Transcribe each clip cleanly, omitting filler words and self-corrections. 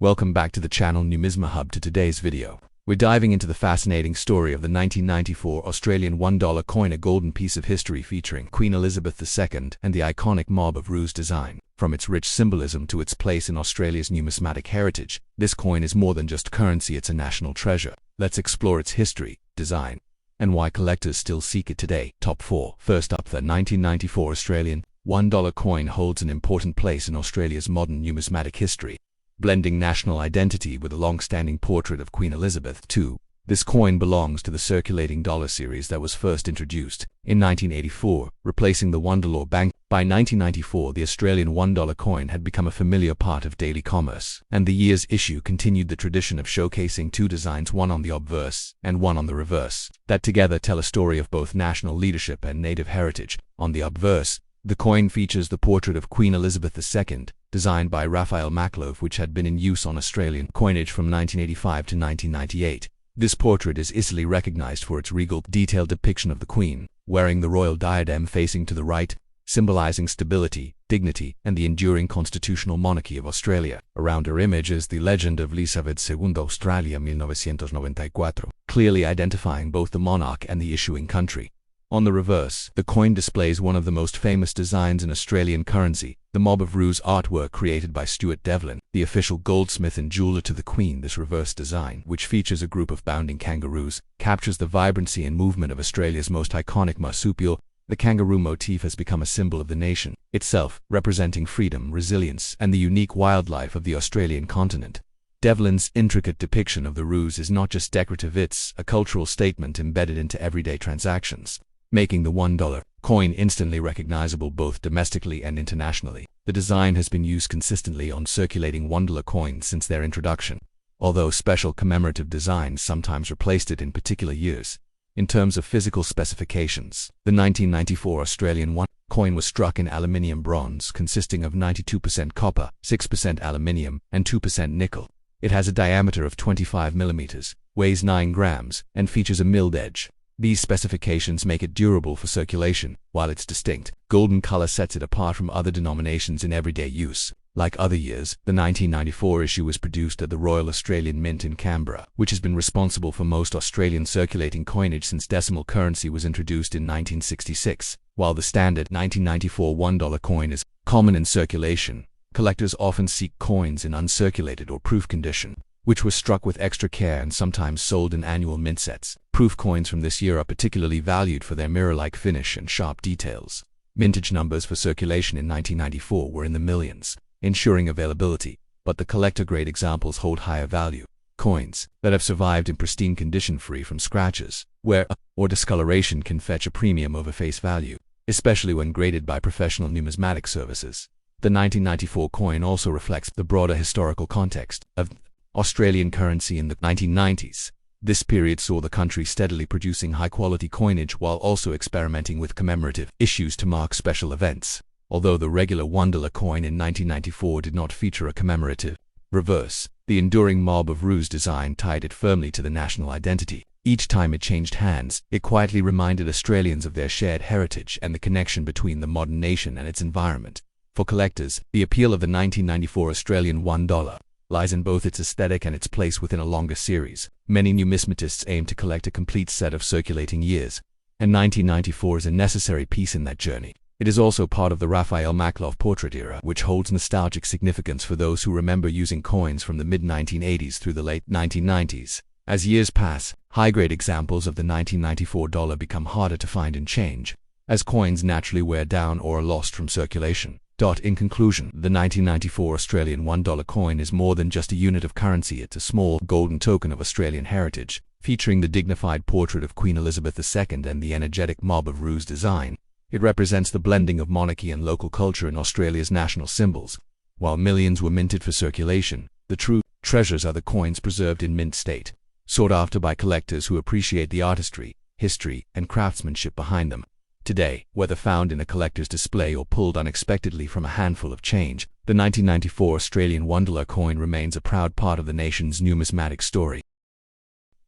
Welcome back to the channel Numisma Hub. To today's video, we're diving into the fascinating story of the 1994 Australian $1 coin, a golden piece of history featuring Queen Elizabeth II and the iconic mob of ruse design. From its rich symbolism to its place in Australia's numismatic heritage, this coin is more than just currency, it's a national treasure. Let's explore its history, design, and why collectors still seek it today. Top 4. First up, the 1994 Australian $1 coin holds an important place in Australia's modern numismatic history, blending national identity with a long-standing portrait of Queen Elizabeth II. This coin belongs to the circulating dollar series that was first introduced in 1984, replacing the $1 bank. By 1994, the Australian $1 coin had become a familiar part of daily commerce, and the year's issue continued the tradition of showcasing two designs, one on the obverse and one on the reverse, that together tell a story of both national leadership and native heritage. On the obverse, the coin features the portrait of Queen Elizabeth II, designed by Raphael Maclove, which had been in use on Australian coinage from 1985 to 1998. This portrait is easily recognized for its regal, detailed depiction of the Queen, wearing the royal diadem facing to the right, symbolizing stability, dignity, and the enduring constitutional monarchy of Australia. Around her image is the legend of Elizabeth II Australia 1994, clearly identifying both the monarch and the issuing country. On the reverse, the coin displays one of the most famous designs in Australian currency, the mob of ruse artwork created by Stuart Devlin, the official goldsmith and jeweler to the Queen. This reverse design, which features a group of bounding kangaroos, captures the vibrancy and movement of Australia's most iconic marsupial. The kangaroo motif has become a symbol of the nation itself, representing freedom, resilience, and the unique wildlife of the Australian continent. Devlin's intricate depiction of the ruse is not just decorative, it's a cultural statement embedded into everyday transactions, making the $1 coin instantly recognizable both domestically and internationally. The design has been used consistently on circulating $1 coins since their introduction, although special commemorative designs sometimes replaced it in particular years. In terms of physical specifications, the 1994 Australian $1 coin was struck in aluminium bronze, consisting of 92% copper, 6% aluminium, and 2% nickel. It has a diameter of 25 mm, weighs 9 grams, and features a milled edge. These specifications make it durable for circulation, while its distinct, golden color sets it apart from other denominations in everyday use. Like other years, the 1994 issue was produced at the Royal Australian Mint in Canberra, which has been responsible for most Australian circulating coinage since decimal currency was introduced in 1966. While the standard 1994 $1 coin is common in circulation, collectors often seek coins in uncirculated or proof condition, which were struck with extra care and sometimes sold in annual mint sets. Proof coins from this year are particularly valued for their mirror-like finish and sharp details. Mintage numbers for circulation in 1994 were in the millions, ensuring availability, but the collector-grade examples hold higher value. Coins that have survived in pristine condition, free from scratches, wear, or discoloration can fetch a premium over face value, especially when graded by professional numismatic services. The 1994 coin also reflects the broader historical context of Australian currency in the 1990s. This period saw the country steadily producing high-quality coinage while also experimenting with commemorative issues to mark special events. Although the regular $1 coin in 1994 did not feature a commemorative reverse, the enduring mob of ruse design tied it firmly to the national identity. Each time it changed hands, it quietly reminded Australians of their shared heritage and the connection between the modern nation and its environment. For collectors, the appeal of the 1994 Australian $1 lies in both its aesthetic and its place within a longer series. Many numismatists aim to collect a complete set of circulating years, and 1994 is a necessary piece in that journey. It is also part of the Raphael Maclove portrait era, which holds nostalgic significance for those who remember using coins from the mid-1980s through the late 1990s. As years pass, high-grade examples of the 1994 dollar become harder to find and change, as coins naturally wear down or are lost from circulation. In conclusion, the 1994 Australian $1 coin is more than just a unit of currency. It's a small, golden token of Australian heritage, featuring the dignified portrait of Queen Elizabeth II and the energetic mob of ruse design. It represents the blending of monarchy and local culture in Australia's national symbols. While millions were minted for circulation, the true treasures are the coins preserved in mint state, sought after by collectors who appreciate the artistry, history, and craftsmanship behind them. Today, whether found in a collector's display or pulled unexpectedly from a handful of change, the 1994 Australian $1 coin remains a proud part of the nation's numismatic story.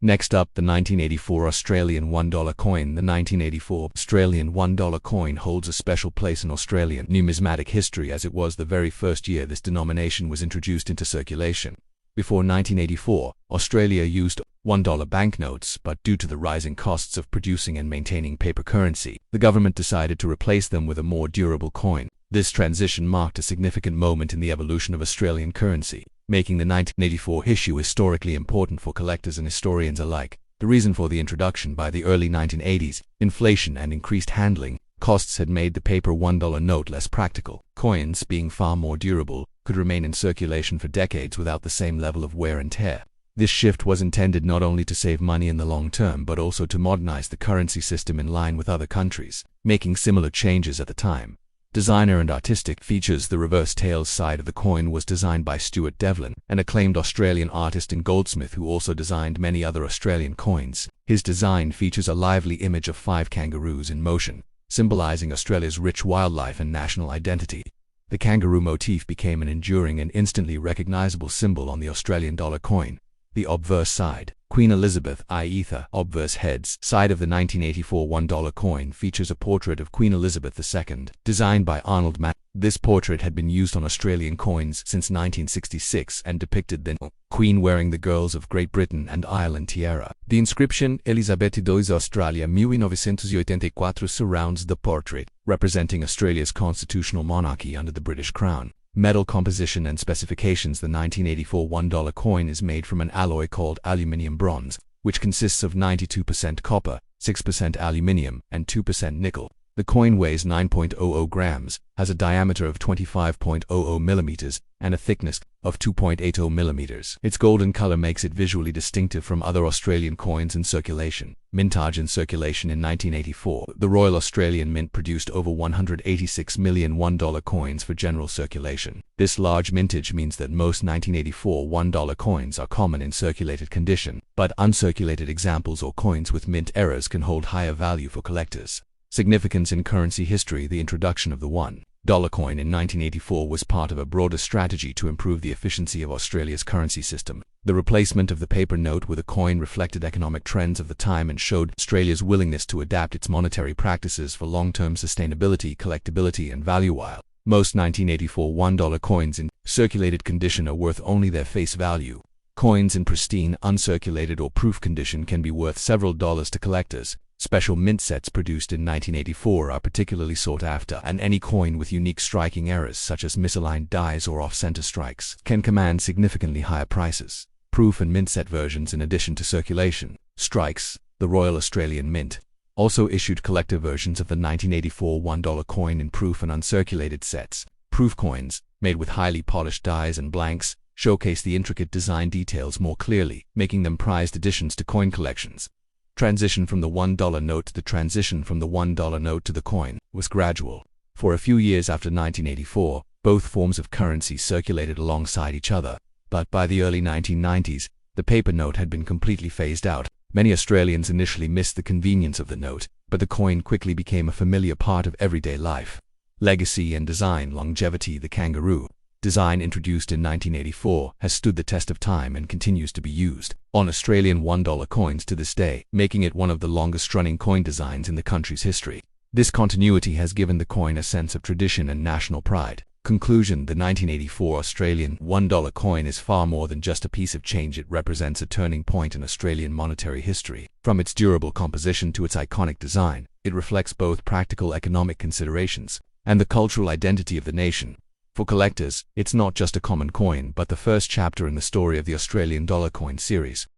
Next up, the 1984 Australian $1 coin. The 1984 Australian $1 coin holds a special place in Australian numismatic history, as it was the very first year this denomination was introduced into circulation. Before 1984, Australia used $1 banknotes, but due to the rising costs of producing and maintaining paper currency, the government decided to replace them with a more durable coin. This transition marked a significant moment in the evolution of Australian currency, making the 1984 issue historically important for collectors and historians alike. The reason for the introduction by the early 1980s, inflation and increased handling costs had made the paper $1 note less practical. Coins, being far more durable, could remain in circulation for decades without the same level of wear and tear. This shift was intended not only to save money in the long term but also to modernize the currency system in line with other countries, making similar changes at the time. Designer and artistic features. The reverse tails side of the coin was designed by Stuart Devlin, an acclaimed Australian artist and goldsmith who also designed many other Australian coins. His design features a lively image of 5 kangaroos in motion, symbolizing Australia's rich wildlife and national identity. The kangaroo motif became an enduring and instantly recognizable symbol on the Australian dollar coin. The obverse side, Queen Elizabeth I obverse heads side of the 1984 $1 coin features a portrait of Queen Elizabeth II, designed by Numismatics. This portrait had been used on Australian coins since 1966 and depicted the Queen wearing the Girls of Great Britain and Ireland tiara. The inscription Elizabeth II Australia 1984 surrounds the portrait, representing Australia's constitutional monarchy under the British Crown. Metal composition and specifications. The 1984 $1 coin is made from an alloy called aluminium bronze, which consists of 92% copper, 6% aluminium, and 2% nickel. The coin weighs 9.00 grams, has a diameter of 25.00 millimeters, and a thickness of 2.80 millimeters. Its golden color makes it visually distinctive from other Australian coins in circulation. Mintage. In circulation in 1984, the Royal Australian Mint produced over 186 million $1 coins for general circulation. This large mintage means that most 1984 $1 coins are common in circulated condition, but uncirculated examples or coins with mint errors can hold higher value for collectors. Significance in currency history. The introduction of the $1 coin in 1984 was part of a broader strategy to improve the efficiency of Australia's currency system. The replacement of the paper note with a coin reflected economic trends of the time and showed Australia's willingness to adapt its monetary practices for long-term sustainability, collectability, and value. While most 1984 $1 coins in circulated condition are worth only their face value, coins in pristine, uncirculated, or proof condition can be worth several dollars to collectors. Special mint sets produced in 1984 are particularly sought after, and any coin with unique striking errors such as misaligned dies or off-center strikes can command significantly higher prices. Proof and mint set versions. In addition to circulation strikes, the Royal Australian Mint also issued collector versions of the 1984 $1 coin in proof and uncirculated sets. Proof coins, made with highly polished dies and blanks, showcase the intricate design details more clearly, making them prized additions to coin collections. Transition from the $1 note. The transition from the $1 note to the coin was gradual. For a few years after 1984, both forms of currency circulated alongside each other, but by the early 1990s, the paper note had been completely phased out. Many Australians initially missed the convenience of the note, but the coin quickly became a familiar part of everyday life. Legacy and design. Longevity. The kangaroo design, introduced in 1984, has stood the test of time and continues to be used on Australian $1 coins to this day, making it one of the longest-running coin designs in the country's history. This continuity has given the coin a sense of tradition and national pride. Conclusion. The 1984 Australian $1 coin is far more than just a piece of change. It represents a turning point in Australian monetary history. From its durable composition to its iconic design, it reflects both practical economic considerations and the cultural identity of the nation. For collectors, it's not just a common coin, but the first chapter in the story of the Australian dollar coin series.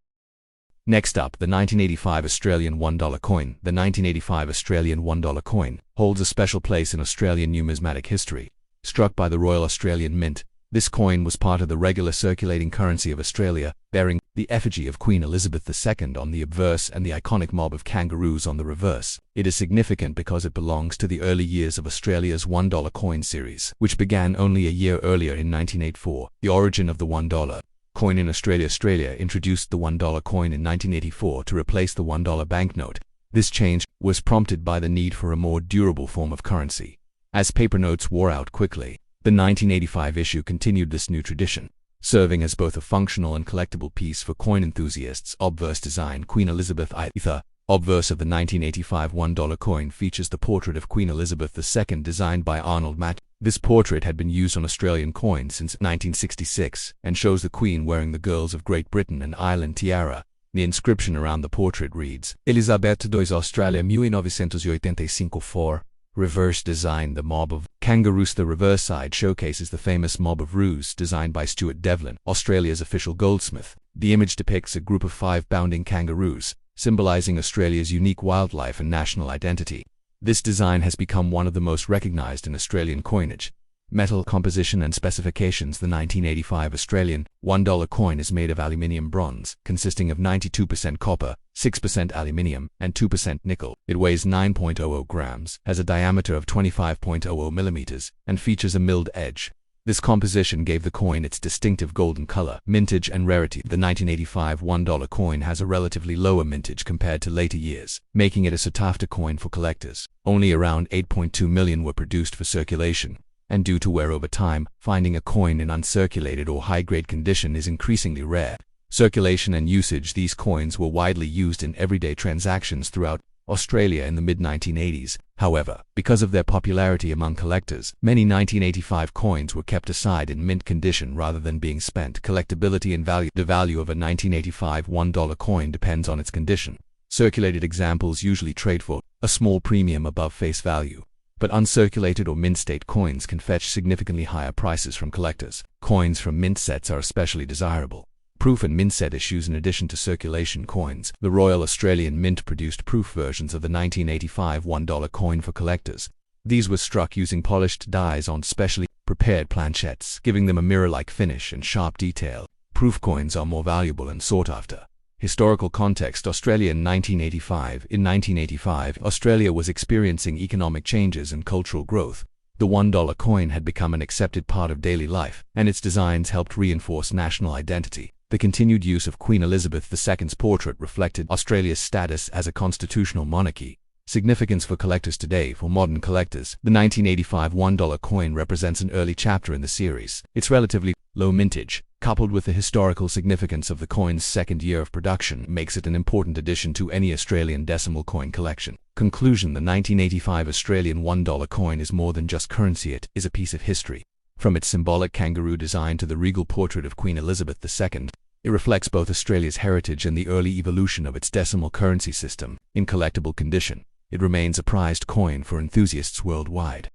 Next up, the 1985 Australian $1 coin. The 1985 Australian $1 coin holds a special place in Australian numismatic history. Struck by the Royal Australian Mint, this coin was part of the regular circulating currency of Australia, bearing the effigy of Queen Elizabeth II on the obverse and the iconic mob of kangaroos on the reverse. It is significant because it belongs to the early years of Australia's $1 coin series, which began only a year earlier in 1984. The origin of the $1 coin in Australia. Australia introduced the $1 coin in 1984 to replace the $1 banknote. This change was prompted by the need for a more durable form of currency. As paper notes wore out quickly, the 1985 issue continued this new tradition, serving as both a functional and collectible piece for coin enthusiasts. Obverse design. Queen Elizabeth I. Obverse of the 1985 $1 coin features the portrait of Queen Elizabeth II designed by Numismatics. This portrait had been used on Australian coins since 1966 and shows the Queen wearing the Girls of Great Britain and Ireland tiara. The inscription around the portrait reads, Elizabeth II Australia 1985 Reverse design. The mob of kangaroos. The reverse side showcases the famous mob of roos designed by Stuart Devlin, Australia's official goldsmith. The image depicts a group of 5 bounding kangaroos, symbolizing Australia's unique wildlife and national identity. This design has become one of the most recognized in Australian coinage. Metal composition and specifications. The 1985 Australian $1 coin is made of aluminium bronze, consisting of 92% copper, 6% aluminium, and 2% nickel. It weighs 9.00 grams, has a diameter of 25.00 millimeters, and features a milled edge. This composition gave the coin its distinctive golden color, mintage, and rarity. The 1985 $1 coin has a relatively lower mintage compared to later years, making it a sought-after coin for collectors. Only around 8.2 million were produced for circulation, and due to wear over time, finding a coin in uncirculated or high-grade condition is increasingly rare. Circulation and usage. These coins were widely used in everyday transactions throughout Australia in the mid-1980s. However, because of their popularity among collectors, many 1985 coins were kept aside in mint condition rather than being spent. Collectability and value. The value of a 1985 $1 coin depends on its condition. Circulated examples usually trade for a small premium above face value, but uncirculated or mint-state coins can fetch significantly higher prices from collectors. Coins from mint sets are especially desirable. Proof and mint set issues. In addition to circulation coins, the Royal Australian Mint produced proof versions of the 1985 $1 coin for collectors. These were struck using polished dies on specially prepared planchettes, giving them a mirror-like finish and sharp detail. Proof coins are more valuable and sought after. Historical context. Australia in 1985. In 1985, Australia was experiencing economic changes and cultural growth. The $1 coin had become an accepted part of daily life, and its designs helped reinforce national identity. The continued use of Queen Elizabeth II's portrait reflected Australia's status as a constitutional monarchy. Significance for collectors today. For modern collectors, the 1985 $1 coin represents an early chapter in the series. Its relatively low mintage, coupled with the historical significance of the coin's second year of production, makes it an important addition to any Australian decimal coin collection. Conclusion. The 1985 Australian $1 coin is more than just currency. It is a piece of history. From its symbolic kangaroo design to the regal portrait of Queen Elizabeth II, it reflects both Australia's heritage and the early evolution of its decimal currency system. In collectible condition, it remains a prized coin for enthusiasts worldwide.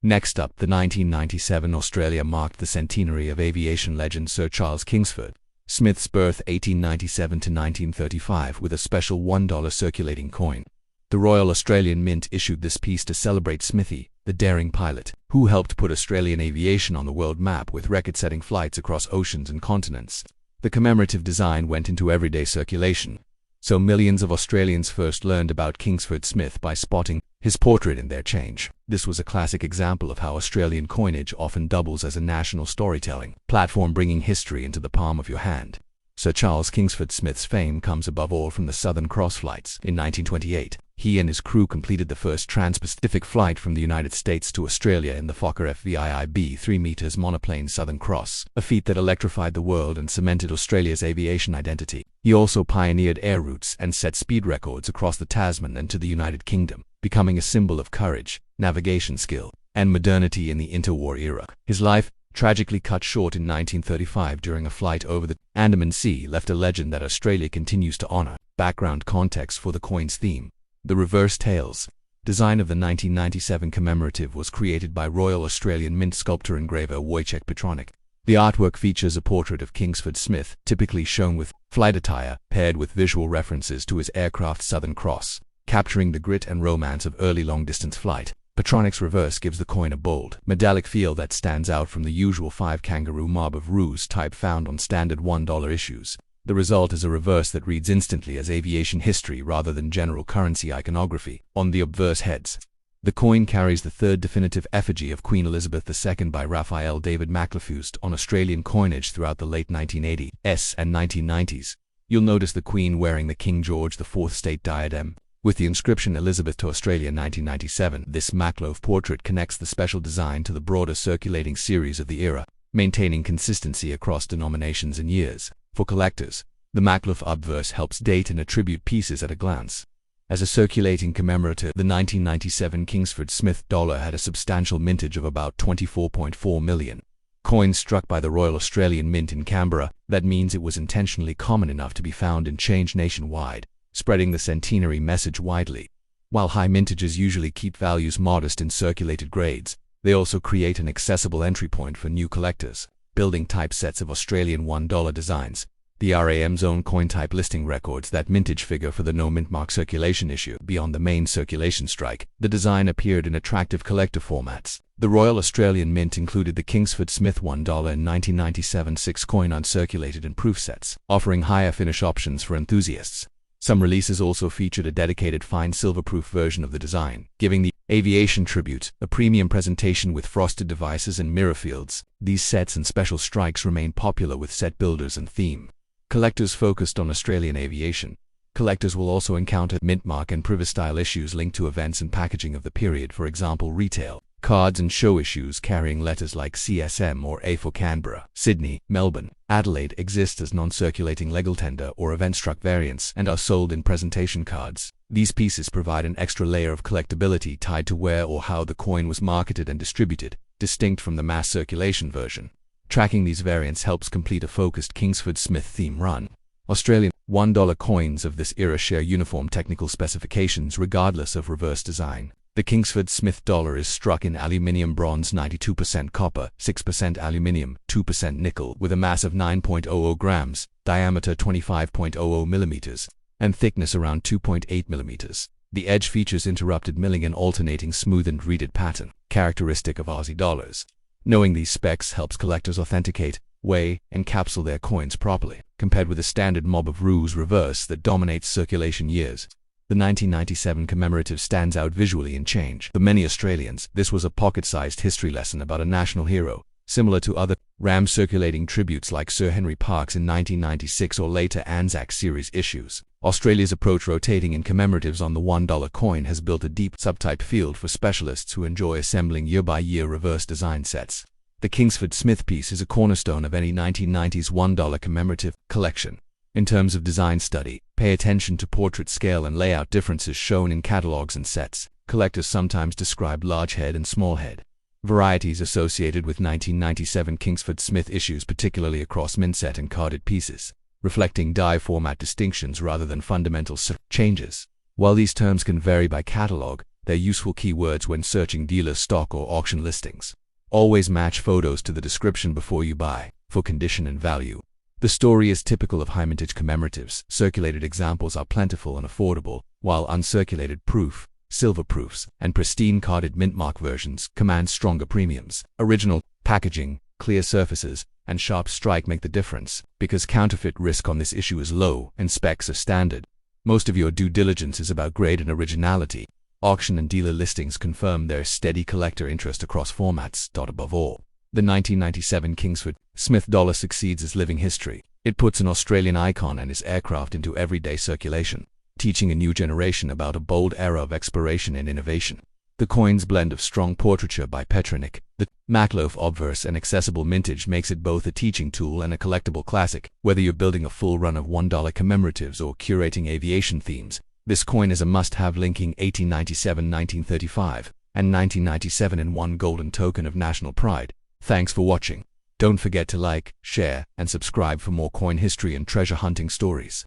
Next up, the 1997 Australia marked the centenary of aviation legend Sir Charles Kingsford Smith's birth 1897 to 1935 with a special $1 circulating coin. The Royal Australian Mint issued this piece to celebrate Smithy, the daring pilot, who helped put Australian aviation on the world map with record-setting flights across oceans and continents. The commemorative design went into everyday circulation, so millions of Australians first learned about Kingsford Smith by spotting his portrait in their change. This was a classic example of how Australian coinage often doubles as a national storytelling platform, bringing history into the palm of your hand. Sir Charles Kingsford Smith's fame comes above all from the Southern Cross flights. In 1928, he and his crew completed the first trans-Pacific flight from the United States to Australia in the Fokker FVIIB 3 meters monoplane Southern Cross, a feat that electrified the world and cemented Australia's aviation identity. He also pioneered air routes and set speed records across the Tasman and to the United Kingdom, becoming a symbol of courage, navigation skill, and modernity in the interwar era. His life, tragically cut short in 1935 during a flight over the Andaman Sea, left a legend that Australia continues to honor. Background context for the coin's theme. The reverse tails design of the 1997 commemorative was created by Royal Australian Mint sculptor engraver Wojciech Petronik. The artwork features a portrait of Kingsford Smith, typically shown with flight attire, paired with visual references to his aircraft Southern Cross, capturing the grit and romance of early long-distance flight. Petronik's reverse gives the coin a bold, metallic feel that stands out from the usual 5 kangaroo mob of roos type found on standard $1 issues. The result is a reverse that reads instantly as aviation history rather than general currency iconography. On the obverse heads, the coin carries the third definitive effigy of Queen Elizabeth II by Raphael David Maclefused on Australian coinage throughout the late 1980s and 1990s. You'll notice the Queen wearing the King George IV state diadem, with the inscription Elizabeth to Australia 1997. This Maclove portrait connects the special design to the broader circulating series of the era, maintaining consistency across denominations and years. For collectors, the Maclove obverse helps date and attribute pieces at a glance. As a circulating commemorative, the 1997 Kingsford Smith dollar had a substantial mintage of about 24.4 million coins struck by the Royal Australian Mint in Canberra. That means it was intentionally common enough to be found in change nationwide, spreading the centenary message widely. While high mintages usually keep values modest in circulated grades, they also create an accessible entry point for new collectors, building typesets of Australian $1 designs. The RAM's own coin type listing records that mintage figure for the no mint mark circulation issue. Beyond the main circulation strike, the design appeared in attractive collector formats. The Royal Australian Mint included the Kingsford Smith $1 in 1997 6-coin uncirculated and proof sets, offering higher finish options for enthusiasts. Some releases also featured a dedicated fine silver-proof version of the design, giving the aviation tribute a premium presentation with frosted devices and mirror fields. These sets and special strikes remain popular with set builders and theme collectors focused on Australian aviation. Collectors will also encounter mint-mark and privy-style issues linked to events and packaging of the period, for example retail cards and show issues carrying letters like CSM or A for Canberra, Sydney, Melbourne, Adelaide exist as non-circulating legal tender or event-struck variants and are sold in presentation cards. These pieces provide an extra layer of collectability tied to where or how the coin was marketed and distributed, distinct from the mass circulation version. Tracking these variants helps complete a focused Kingsford Smith theme run. Australian $1 coins of this era share uniform technical specifications regardless of reverse design. The Kingsford Smith dollar is struck in aluminium bronze 92% copper, 6% aluminium, 2% nickel, with a mass of 9.00 grams, diameter 25.00 millimeters, and thickness around 2.8 millimeters. The edge features interrupted milling and alternating smooth and reeded pattern, characteristic of Aussie dollars. Knowing these specs helps collectors authenticate, weigh, and capsule their coins properly, compared with the standard mob of ruse reverse that dominates circulation years. The 1997 Commemorative stands out visually in change. For many Australians, this was a pocket-sized history lesson about a national hero, similar to other RAM circulating tributes like Sir Henry Parkes in 1996 or later Anzac series issues. Australia's approach rotating in commemoratives on the $1 coin has built a deep subtype field for specialists who enjoy assembling year-by-year reverse design sets. The Kingsford Smith piece is a cornerstone of any 1990s $1 commemorative collection. In terms of design study, pay attention to portrait scale and layout differences shown in catalogs and sets. Collectors sometimes describe large head and small head varieties associated with 1997 Kingsford Smith issues, particularly across minset and carded pieces, reflecting die format distinctions rather than fundamental changes. While these terms can vary by catalog, they're useful keywords when searching dealer stock or auction listings. Always match photos to the description before you buy, for condition and value. The story is typical of high mintage commemoratives. Circulated examples are plentiful and affordable, while uncirculated proof, silver proofs, and pristine carded mint-mark versions command stronger premiums. Original packaging, clear surfaces, and sharp strike make the difference, because counterfeit risk on this issue is low and specs are standard. Most of your due diligence is about grade and originality. Auction and dealer listings confirm their steady collector interest across formats. Above all, the 1997 Kingsford Smith dollar succeeds as living history. It puts an Australian icon and his aircraft into everyday circulation, teaching a new generation about a bold era of exploration and innovation. The coin's blend of strong portraiture by Petronic, the Maklof obverse, and accessible mintage makes it both a teaching tool and a collectible classic. Whether you're building a full run of $1 commemoratives or curating aviation themes, this coin is a must-have, linking 1897, 1935, and 1997 in one golden token of national pride. Thanks for watching. Don't forget to like, share, and subscribe for more coin history and treasure hunting stories.